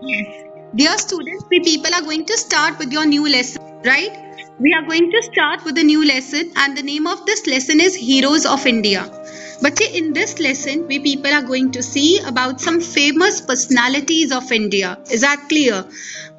Yes. Dear students, we people are going to start with your new lesson, right? We are going to start with a new lesson, and the name of this lesson is Heroes of India. But in this lesson, we people are going to see about some famous personalities of India. Is that clear?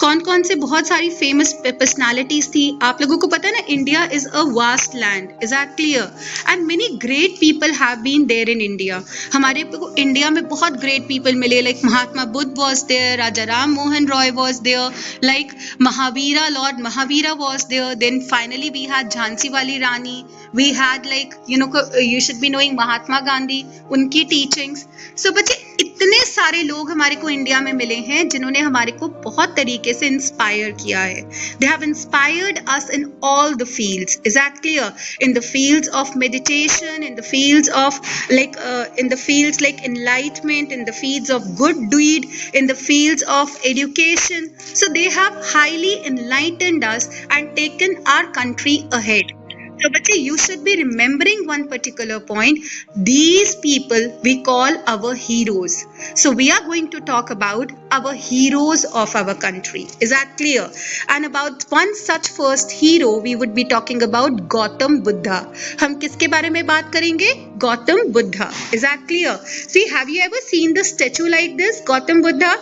कौन कौन से बहुत सारी famous personalities थी आप लोगों को पता है ना India is a vast land is that clear and many great people have been there in India हमारे को इंडिया में बहुत ग्रेट पीपल मिले like Mahatma Buddha was there Raja Ram Mohan Roy was there like Mahavira lord Mahavira was there then finally we had Jhansi वाली Rani we had like you should be knowing Mahatma Gandhi उनकी teachings सो बच्चे इतने सारे लोग हमारे को इंडिया में मिले हैं जिन्होंने हमारे को बहुत तरीके से इंस्पायर किया है they have inspired us in all the fields is that clear in the fields of meditation in the fields of like enlightenment in the fields of good deed in the fields of education so they have highly enlightened us and taken our country ahead. So, bache, you should be remembering one particular point. These people we call our heroes. So, we are going to talk about our heroes of our country. Is that clear? And about one such first hero, we would be talking about Gautam Buddha. हम किसके बारे में बात करेंगे? Gautam Buddha. Is that clear? See, have you ever seen the statue like this, Gautam Buddha?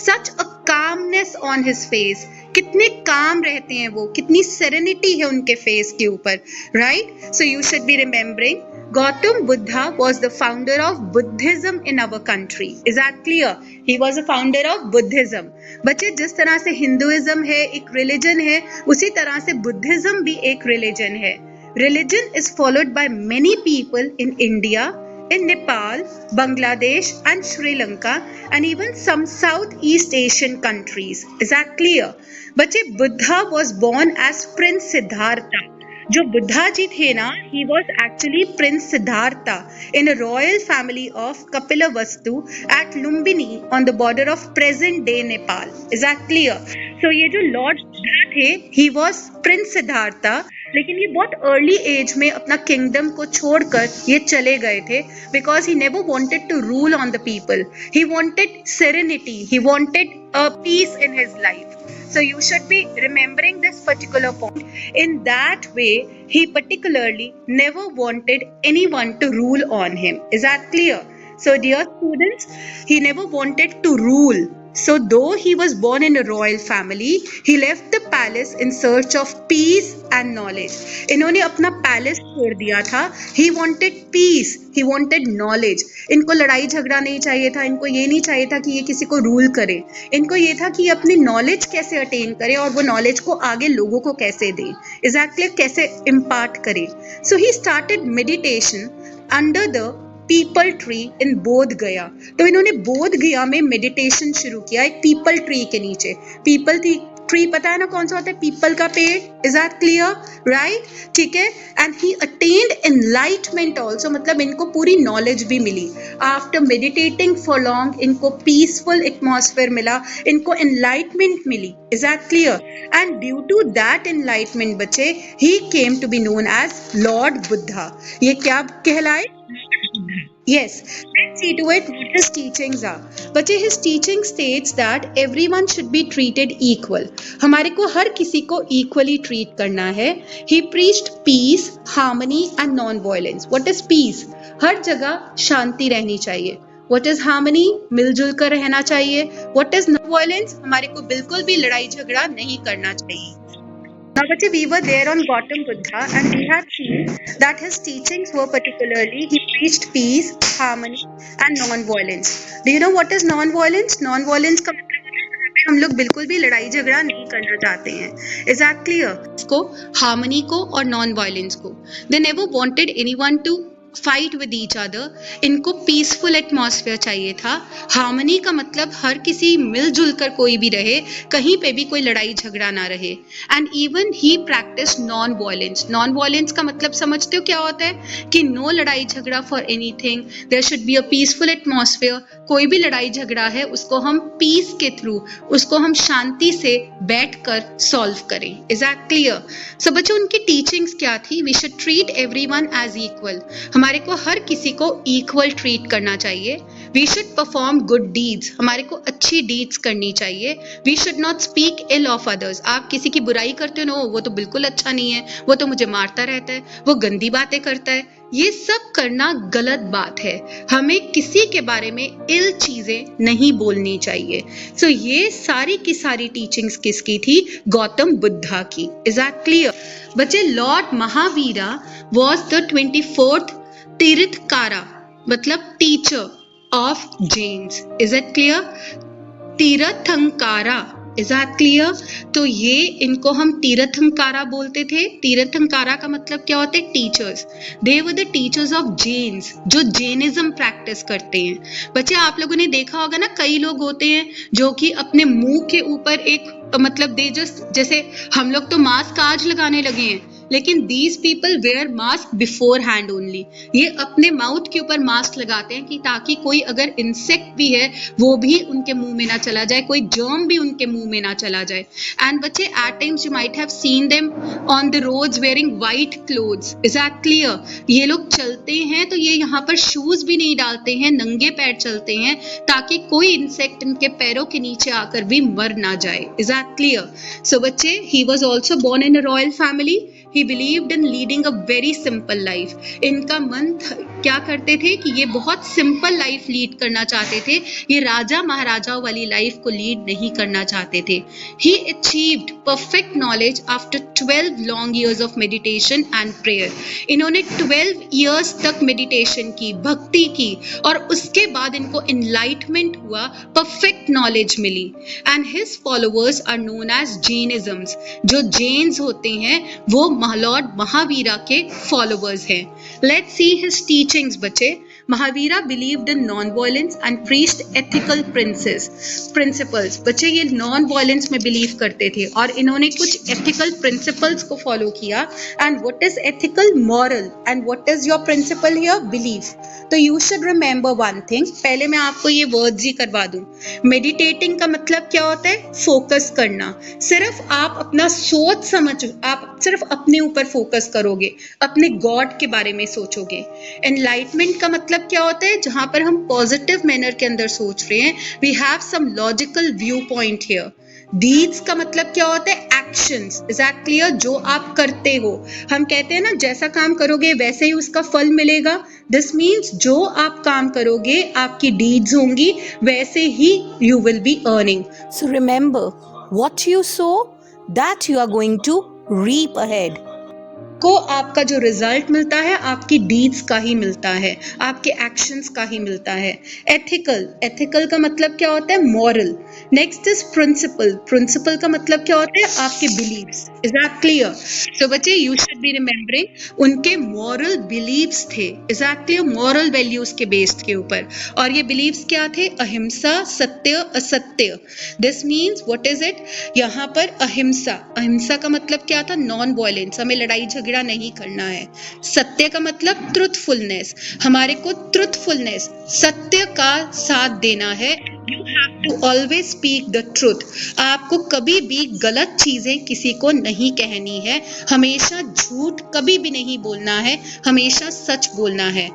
Such a calmness on his face. कितने काम रहते हैं वो कितनी सेरेनिटी है उनके फेस के ऊपर right so you should be remembering Gautam Buddha was the founder of Buddhism in our country. Is that clear? He was a founder of Buddhism. बच्चे जिस तरह से हिंदुइज्म है एक रिलीजन है उसी तरह से बुद्धिज्म भी एक रिलीजन है Religion is followed by many people in India, in Nepal, Bangladesh and Sri Lanka and even some Southeast Asian countries. Is that clear? बच्चे Buddha was born as Prince Siddhartha. जो बुद्धा जी थे ना he was actually Prince Siddhartha in a royal family of Kapilavastu at Lumbini on the border of present day Nepal. Is that clear? So ये जो Lord Buddha थे he was Prince Siddhartha लेकिन ये बहुत early as में अपना kingdom को छोड़कर ये चले गए थे because he never wanted to rule on the people he wanted serenity he wanted a peace in his life so you should be remembering this particular point in that way he particularly never wanted anyone to rule on him is that clear so dear students he never wanted to rule so though he was born in a royal family he left the palace in search of peace and knowledge इन्होंने अपना palace छोड़ दिया था he wanted peace he wanted knowledge इनको लड़ाई झगड़ा नहीं चाहिए था इनको ये नहीं चाहिए था कि ये किसी को रूल करे इनको ये था कि ये अपनी नॉलेज कैसे अटेन करे और वो नॉलेज को आगे लोगों को कैसे दे एग्जैक्टली कैसे इम्पार्ट करे so he started meditation under the peepal tree in Bodh Gaya तो इन्होंने बोध गया में मेडिटेशन शुरू किया एक पीपल ट्री के नीचे पीपल ट्री पता है ना कौन सा होता है पीपल का पेड़ इज दैट क्लियर राइट ठीक है and he attained enlightenment also मतलब इनको पूरी नॉलेज भी मिली आफ्टर मेडिटेटिंग फॉर लॉन्ग इनको पीसफुल एटमॉस्फेयर मिला इनको एनलाइटमेंट मिली is that clear and due to that enlightenment बच्चे he came to be known as lord Buddha ये क्या कहलाए Yes, let's see to it what his teachings are. बच्चे his teaching states that everyone should be treated equal. हमारे को हर किसी को equally treat करना है. He preached peace, harmony and non-violence. What is peace? हर जगह शांति रहनी चाहिए. What is harmony? मिलजुल कर रहना चाहिए. What is non-violence? हमारे को बिल्कुल भी लड़ाई झगड़ा नहीं करना चाहिए. Now, Bache, we were there on Gautam Buddha and we had seen that his teachings were particularly, he preached peace, harmony and non-violence. Do you know what is non-violence? Non-violence का मतलब हम लोग बिल्कुल भी लड़ाई झगड़ा नहीं करना चाहते हैं. Is that clear? इसको harmony को और non-violence को. They never wanted anyone to fight with each other इनको पीसफुल एटमॉस्फेयर चाहिए था हार्मनी का मतलब हर किसी मिलजुल कर कोई भी रहे कहीं पे भी कोई लड़ाई झगड़ा ना रहे and even he practice non violence का मतलब समझते हो क्या होता है कि नो लड़ाई झगड़ा for anything there should be a peaceful atmosphere कोई भी लड़ाई झगड़ा है उसको हम पीस के थ्रू उसको हम शांति से बैठ कर सॉल्व करें इज दैट क्लियर सो बच्चों उनकी टीचिंग्स क्या थी we should treat everyone as equal हमारे को हर किसी को इक्वल ट्रीट करना चाहिए we should perform good deeds, हमारे को अच्छी डीड्स करनी चाहिए. We should not speak ill of others, आप किसी की बुराई करते हो ना, वो तो बिल्कुल अच्छा नहीं है, वो तो मुझे मारता रहता है, वो गंदी बातें करता है, ये सब करना गलत बात है. हमें किसी के बारे में इल चीजें नहीं बोलनी चाहिए. सो ये सारी की सारी टीचिंग्स किसकी थी? गौतम बुद्धा की. इज दैट क्लियर बच्चे? Lord Mahavira was the 24th Tirthankara, मतलब teacher of Jains. Is it clear? Tirthankara. Is that clear? तो ये इनको हम तीर्थंकारा बोलते थे. तीर्थंकारा का मतलब क्या होते हैं? Teachers. They were the teachers of Jains, जो जैनिज्म प्रैक्टिस करते हैं. बच्चे आप लोगों ने देखा होगा ना, कई लोग होते हैं जो कि अपने मुंह के ऊपर एक मतलब दे जस्ट, जैसे हम लोग तो मास्क आज लगाने लगे हैं, लेकिन these people wear mask before hand only. ये अपने माउथ के ऊपर मास्क लगाते हैं कि ताकि कोई अगर इंसेक्ट भी है वो भी उनके मुंह में ना चला जाए, कोई जर्म भी उनके मुंह में ना चला जाए. एंड बच्चे at times you might have seen them on the roads wearing white clothes. Is that clear? ये लोग चलते हैं तो ये यहाँ पर शूज भी नहीं डालते हैं, नंगे पैर चलते हैं ताकि कोई इंसेक्ट इनके पैरों के नीचे आकर भी मर ना जाए. Is that clear? सो बच्चे, he was also born in a royal family. He believed in leading a very simple life. इनका मन क्या करते थे कि ये बहुत सिंपल लाइफ लीड करना चाहते थे, ये राजा महाराजाओं वाली लाइफ को लीड नहीं करना चाहते थे. He achieved perfect knowledge after 12 long years of meditation and prayer. इन्होंने 12 years तक मेडिटेशन की, भक्ति की, और उसके बाद इनको enlightenment हुआ, perfect knowledge milli. And his followers are known as Jainisms. जो जैन्स होते हैं वो लॉर्ड महावीरा के फॉलोवर्स हैं. लेट्स सी हिज टीचिंग्स बच्चे. Mahavira believed in non violence and preached ethical principles. बच्चे ये नॉन वायलेंस में बिलीव करते थे और इन्होंने कुछ एथिकल प्रिंसिपल्स को फॉलो किया. And what is ethical? Moral. And what is your principle here? Belief. तो you should remember one thing. पहले मैं आपको ये वर्ड्स ही करवा दूं. मेडिटेटिंग का मतलब क्या होता है? फोकस करना. सिर्फ आप अपना सोच समझ, आप सिर्फ अपने ऊपर फोकस करोगे, अपने गॉड के बारे में सोचोगे. एनलाइटमेंट का मतलब क्या होता है? जहां पर हम पॉजिटिव मैनर के अंदर सोच रहे हैं. We have some logical viewpoint here. Deeds का मतलब क्या होता है? एक्शंस. Is that clear? जो आप करते हो. हम कहते हैं ना, जैसा काम करोगे वैसे ही उसका फल मिलेगा. दिस मीन्स जो आप काम करोगे, आपकी डीड्स होंगी, वैसे ही you will be earning. So remember, what you sow, that you are going to reap ahead. को आपका जो रिजल्ट मिलता है आपकी डीड्स का ही मिलता है, आपके एक्शंस का ही मिलता है. एथिकल. एथिकल का मतलब क्या होता है? Moral. Next is principle. Principle का मतलब क्या होता है? आपके beliefs. Is that clear? So बच्चे, यू शुड बी रिमेम्बरिंग उनके मॉरल बिलीव्स थे. Is that clear? Moral values के बेस्ड के ऊपर. और ये बिलीव्स क्या थे? अहिंसा, सत्य, असत्य. This means what is it? यहाँ पर अहिंसा. अहिंसा का मतलब क्या था? Non violence. हमें लड़ाई झगड़ा नहीं करना है. सत्य का मतलब ट्रुथफुलनेस. हमारे को ट्रुथफुलनेस, सत्य का साथ देना है. You have to always speak the truth. आपको कभी भी गलत चीजें किसी को नहीं कहनी है. हमेशा झूठ कभी भी नहीं बोलना है, हमेशा सच बोलना है.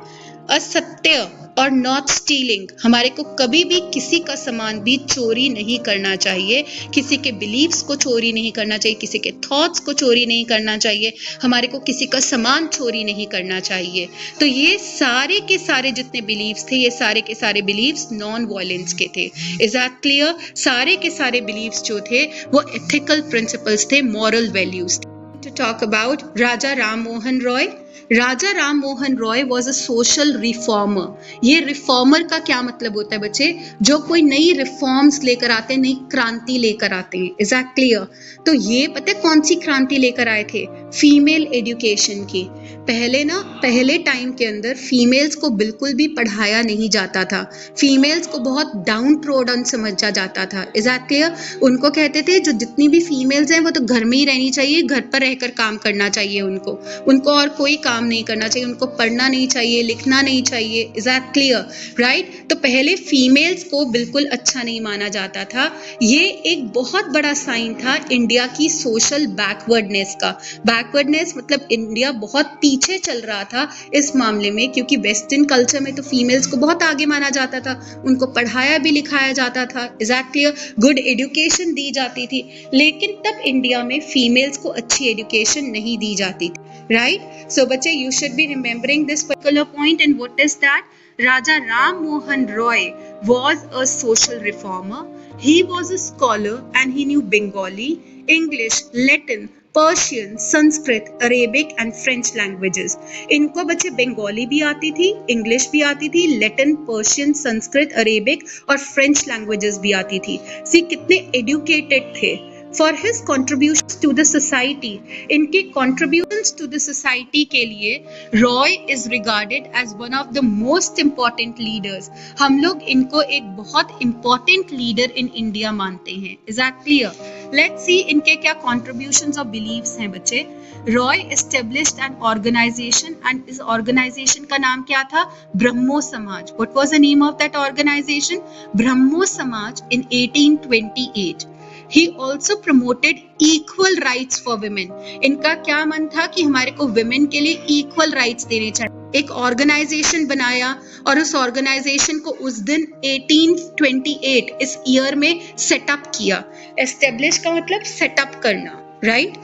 असत्य और नॉट स्टीलिंग. हमारे को कभी भी किसी का सामान भी चोरी नहीं करना चाहिए, किसी के बिलीव्स को चोरी नहीं करना चाहिए, किसी के थॉट्स को चोरी नहीं करना चाहिए, हमारे को किसी का सामान चोरी नहीं करना चाहिए. तो ये सारे के सारे जितने बिलीव्स थे, ये सारे के सारे बिलीव्स नॉन वायलेंस के थे. Is that clear? सारे के सारे बिलीव्स जो थे वो एथिकल प्रिंसिपल्स थे, moral values. To talk about Raja Ram Mohan Roy. Raja Ram Mohan Roy was a social reformer. ये रिफॉर्मर का क्या मतलब होता है बच्चे? जो कोई नई रिफॉर्म्स लेकर आते हैं, नई क्रांति लेकर आते हैं. Is that clear? तो ये पता है कौन सी क्रांति लेकर आए थे? फीमेल एजुकेशन की. पहले टाइम के अंदर फीमेल्स को बिल्कुल भी पढ़ाया नहीं जाता था. फीमेल्स को बहुत डाउन प्रोडन समझा जाता था. Is that clear? उनको कहते थे जो जितनी भी फीमेल्स हैं वो तो घर में ही रहनी चाहिए, घर पर रहकर काम करना चाहिए उनको और कोई काम नहीं करना चाहिए, उनको पढ़ना नहीं चाहिए, लिखना नहीं चाहिए. Is that clear? राइट? तो पहले फीमेल्स को बिल्कुल अच्छा नहीं माना जाता था. ये एक बहुत बड़ा साइन था इंडिया की सोशल बैकवर्डनेस का. बैकवर्डनेस मतलब इंडिया बहुत पीछे चल रहा था इस मामले में, क्योंकि वेस्टर्न कल्चर में तो फीमेल्स को बहुत आगे माना जाता था, उनको पढ़ाया भी लिखाया जाता था, एग्जैक्टली गुड एजुकेशन दी जाती थी, लेकिन तब इंडिया में फीमेल्स को अच्छी एजुकेशन नहीं दी जाती थी, राइट? सो बच्चे, you should be remembering this particular point, and what is that? Raja Ram Mohan Roy was a social reformer. He was a scholar and he knew Bengali, English, Latin, Persian, Sanskrit, Arabic and French languages. इनको बच्चे बंगाली भी आती थी, English भी आती थी, Latin, Persian, Sanskrit, Arabic और French languages भी आती थी. सी कितने एडुकेटेड थे. For his contributions to the society, इनके contributions to the society के लिए Roy is regarded as one of the most important leaders. हम लोग इनको एक बहुत important leader in India मानते हैं. Is that clear? Let's see इनके क्या contributions और beliefs हैं बच्चे. Roy established an organization and इस organization का नाम क्या था? ब्रह्मो समाज. What was the name of that organization? ब्रह्मो समाज in 1828. He also promoted equal rights for women. इनका क्या मन था कि हमारे को women के लिए equal rights देने चाहिए. एक ऑर्गेनाइजेशन बनाया और उस ऑर्गेनाइजेशन को उस दिन 1828 इस ईयर में सेटअप किया. एस्टेब्लिश का मतलब सेटअप करना, right?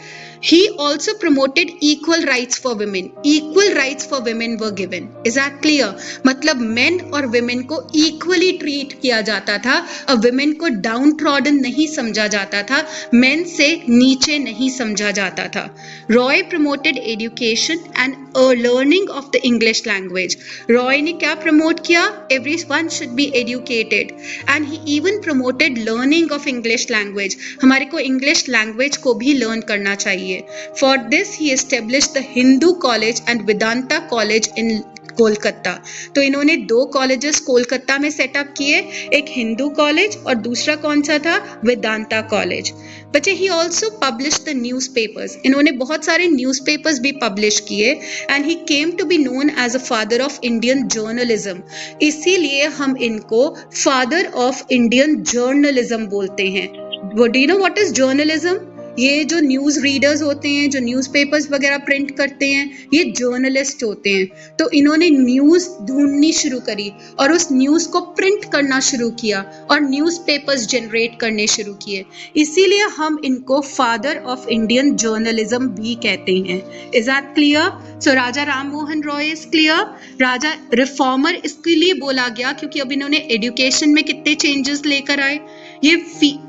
He also promoted equal rights for women. Equal rights for women were given. Is that clear? मतलब men और women को equally treat किया जाता था और women को downtrodden नहीं समझा जाता था, men से नीचे नहीं समझा जाता था. Roy promoted education and a learning of the English language. Roy ने क्या promote किया? Everyone should be educated. And he even promoted learning of English language. हमारे को English language को भी learn करना चाहिए. For this he established the Hindu College and Vedanta College in Kolkata. तो इन्होंने 2 कॉलेजेस कोलकाता में सेटअप किए, एक हिंदू कॉलेज और दूसरा कौन सा था? वेदांता कॉलेज. बच्चे, he also publish the newspapers. इन्होंने बहुत सारे न्यूज़पेपर्स भी पब्लिश किए and he came to be known as a father of Indian journalism. इसीलिए हम इनको फादर ऑफ इंडियन जर्नलिज्म बोलते हैं. Do you know what is journalism? ये जो न्यूज़ रीडर्स होते हैं, जो न्यूज़पेपर्स वगैरह प्रिंट करते हैं, ये जर्नलिस्ट होते हैं. तो इन्होंने न्यूज़ ढूंढनी शुरू करी और उस न्यूज़ को प्रिंट करना शुरू किया और न्यूज़पेपर्स जनरेट करने शुरू किए. इसीलिए हम इनको फादर ऑफ इंडियन जर्नलिज्म भी कहते हैं. Is that clear? So Raja Ram Mohan Roy is clear. Raja reformer इसके लिए बोला गया क्योंकि अब इन्होंने एजुकेशन में कितने चेंजेस लेकर आए, ये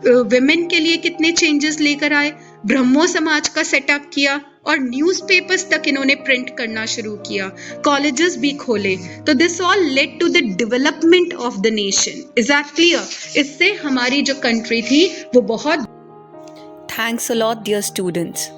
विमेन के लिए कितने चेंजेस लेकर आए, ब्रह्मो समाज का सेटअप किया और न्यूज़पेपर्स तक इन्होंने प्रिंट करना शुरू किया, कॉलेजेस भी खोले. तो this all led to the development of the nation. Is that clear? इससे हमारी जो कंट्री थी वो बहुत. Thanks a lot, dear students.